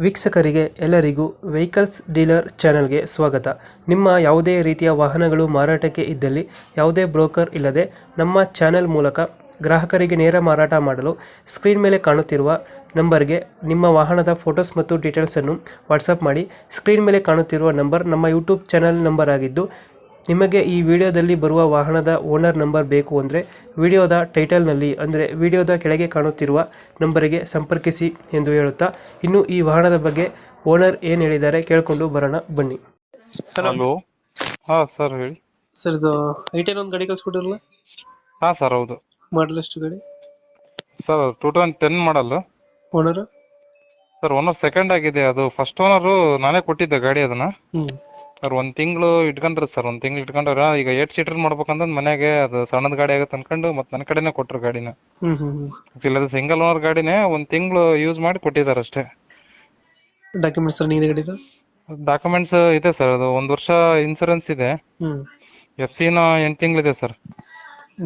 ವೀಕ್ಷಕರಿಗೆ ಎಲ್ಲರಿಗೂ vehicles dealer ಚಾನೆಲ್ಗೆ ಸ್ವಾಗತ. ನಿಮ್ಮ ಯಾವುದೇ ರೀತಿಯ ವಾಹನಗಳು ಮಾರಾಟಕ್ಕೆ ಇದ್ದಲ್ಲಿ ಯಾವುದೇ ಬ್ರೋಕರ್ ಇಲ್ಲದೆ ನಮ್ಮ ಚಾನೆಲ್ ಮೂಲಕ ಗ್ರಾಹಕರಿಗೆ ನೇರ ಮಾರಾಟ ಮಾಡಲು ಸ್ಕ್ರೀನ್ ಮೇಲೆ ಕಾಣುತ್ತಿರುವ ನಂಬರ್ಗೆ ನಿಮ್ಮ ವಾಹನದ ಫೋಟೋಸ್ ಮತ್ತು ಡೀಟೇಲ್ಸನ್ನು ವಾಟ್ಸಪ್ ಮಾಡಿ. ಸ್ಕ್ರೀನ್ ಮೇಲೆ ಕಾಣುತ್ತಿರುವ ನಂಬರ್ ನಮ್ಮ ಯೂಟ್ಯೂಬ್ ಚಾನೆಲ್ ನಂಬರ್ ಆಗಿದ್ದು, ನಿಮಗೆ ಈ ವಿಡಿಯೋದಲ್ಲಿ ಬರುವ ವಾಹನದ ಓನರ್ ನಂಬರ್ ಬೇಕು ಅಂದರೆ ವಿಡಿಯೋದ ಟೈಟಲ್ನಲ್ಲಿ ಅಂದರೆ ವಿಡಿಯೋದ ಕೆಳಗೆ ಕಾಣುತ್ತಿರುವ ನಂಬರಿಗೆ ಸಂಪರ್ಕಿಸಿ ಎಂದು ಹೇಳುತ್ತಾ, ಇನ್ನು ಈ ವಾಹನದ ಬಗ್ಗೆ ಓನರ್ ಏನು ಹೇಳಿದ್ದಾರೆ ಕೇಳಿಕೊಂಡು ಬರೋಣ ಬನ್ನಿ. ಹಲೋ. ಹಾ ಸರ್ ಹೇಳಿ. ಸರ್, ಇದು ಐಟೆನ್ ಒಂದು ಗಾಡಿ ಕಳಿಸ್ಕೊಟ್ಟಿರಲ್ಲ, ಹಾ ಸರ್ ಹೌದು. ಮಾಡಲ್ ಎಷ್ಟು ಗಾಡಿ? ಸರ್ 2010 ಮಾಡಲ್. ಓನರ್ ಸರ್ ಓನರ್ ಸೆಕೆಂಡ್ ಆಗಿದೆ. ಅದು ಫಸ್ಟ್ ಓನರು ನಾನೇ ಕೊಟ್ಟಿದ್ದೆ ಗಾಡಿ. ಅದನ್ನ ಸರ್ ಒಂದ್ ತಿಂಗಳು ಇಟ್ಕೊಂಡ್ರಿ ಸರ್. ಒಂದ್ ತಿಂಗಳು ಇಟ್ಕೊಂಡ್ರ. ಈಗ 8 ಸೀಟರ್ ಮಾಡ್ಬೇಕಂದ್ರೆ ಮನೆಗೆ ಅದು ಸಣ್ಣದ ಗಾಡಿ ಆಗತ್ತೆ ಅನ್ಕೊಂಡು ಮತ್ತೆ ನನ್ನ ಕಡೆನೆ ಕೊಟ್ರು ಗಾಡಿನ. ಆಕ್ಚುಲಿ ಅದು ಸಿಂಗಲ್ ಓನರ್ ಗಾಡಿನೇ. ಒಂದ್ ತಿಂಗಳು ಯೂಸ್ ಮಾಡಿ ಕೊಟ್ಟಿದ್ದಾರೆ ಅಷ್ಟೇ. ಡಾಕ್ಯುಮೆಂಟ್ಸ್ ರನ್ನಿಂಗ್ ಇದೆ ಗಾಡಿದು? ಡಾಕ್ಯುಮೆಂಟ್ಸ್ ಇದೆ ಸರ್. ಅದು 1 ವರ್ಷ ಇನ್ಸೂರೆನ್ಸ್ ಇದೆ. FC ನ 8 ತಿಂಗಳಿದೆ ಸರ್.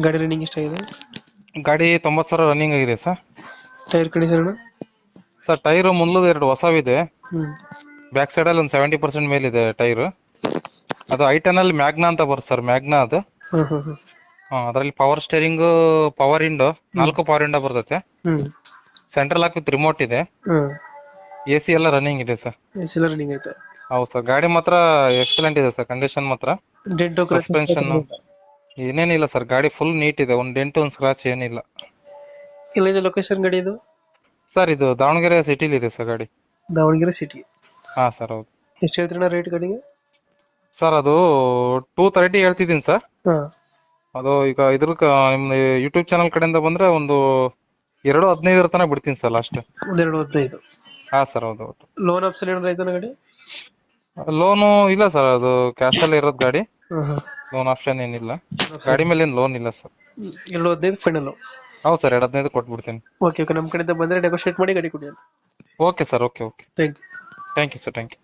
ಗಾಡಿ ರನ್ನಿಂಗ್ ಎಷ್ಟಾಗಿದೆ? ಗಾಡಿ 90,000 ರನ್ನಿಂಗ್ ಆಗಿದೆ sir. Tyre condition? Sir tyre ಮುಂದದ 2 ಹೊಸವಿದೆ. ಬ್ಯಾಕ್ ಸೈಡ್ ಅಲ್ಲಿ ಒಂದು 70% ಮೇಲಿದೆ ಟೈರ್. ಅದು ಐಟನ್ ಅಲ್ಲಿ ಮ್ಯಾಗ್ನಾ ಅಂತ ಬರುತ್ತೆ ಸರ್. ಮ್ಯಾಗ್ನಾ ಅದು. ಅದರಲ್ಲಿ power steering, power window, 4 power window ಬರ್ತೈತೆ. ಸೆಂಟ್ರಲ್ ಲಾಕ್ ವಿತ್ ರಿಮೋಟ್ ಇದೆ. AC ಎಲ್ಲ ರನ್ನಿಂಗ್ ಇದೆ ಸರ್. ರನ್ನಿಂಗ್ ಐತೆ? ಹೌದು ಸರ್. ಗಾಡಿ ಮಾತ್ರ ಎಕ್ಸಲೆಂಟ್ ಇದೆ ಸರ್. ಕಂಡೀಷನ್ ಮಾತ್ರ. ಸಸ್ಪೆನ್ಷನ್ ಏನೇನಿಲ್ಲ ಸರ್. ಗಾಡಿ ಫುಲ್ ನೀಟ್ ಇದೆ. ಒಂದು ಡೆಂಟ್ ಒಂದು ಸ್ಕ್ರಾಚ್ ಏನಿಲ್ಲ. ಎಲ್ಲಿದೆ ಲೊಕೇಶನ್ ಗಾಡಿ ಇದು? ಸರ್ ಇದು ದಾವಣಗೆರೆ ಸಿಟಿಲಿ ಇದೆ ಸರ್ ಗಾಡಿ. ದಾವಣಗೆರೆ ಸಿಟಿ? ಹಾ ಸರ್ ಹೌದು. ಎಷ್ಟು ಹೇಳ್ತೀರಣ್ಣ ರೇಟ್ ಗಾಡಿಗೆ? ಸರ್ ಅದು 230 ಹೇಳ್ತಿದ್ದೀನಿ ಸರ್. ಅದು ಈಗ ನಿಮ್ದು ಯೂಟ್ಯೂಬ್ ಚಾನಲ್ ಕಡೆಯಿಂದ ಬಂದ್ರೆ ಒಂದು 215 ತನಕ ಬಿಡ್ತೀನಿ ಸರ್ ಲಾಸ್ಟ್. 215? ಹಾ ಸರ್ ಹೌದು. ಲೋನ್ ಆಪ್ಷನ್ ಏನಾರ ಐತನ ಗಾಡಿ? ಲೋನು ಇಲ್ಲ ಸರ್. ಅದು ಕ್ಯಾಶ್ ಅಲ್ಲಿ ಇರೋದು ಗಾಡಿ. ಲೋನ್ ಆಪ್ಷನ್ ಏನಿಲ್ಲ ಗಾಡಿ ಮೇಲೆ. ಏನು ಲೋನ್ ಇಲ್ಲ ಸರ್. 215 ಫೈನಲ್? ಹೌದು ಸರ್. 215 ಕೊಟ್ಬಿಡ್ತೀನಿ. ಓಕೆ, ನಮ್ಮ ಕಡೆಯಿಂದ ಬಂದರೆ ನೆಗೋಶಿಯೇಟ್ ಮಾಡಿ ಗಾಡಿ ಕೊಡಿ. Okay sir. Okay. Thank you. Thank you sir. Thank you.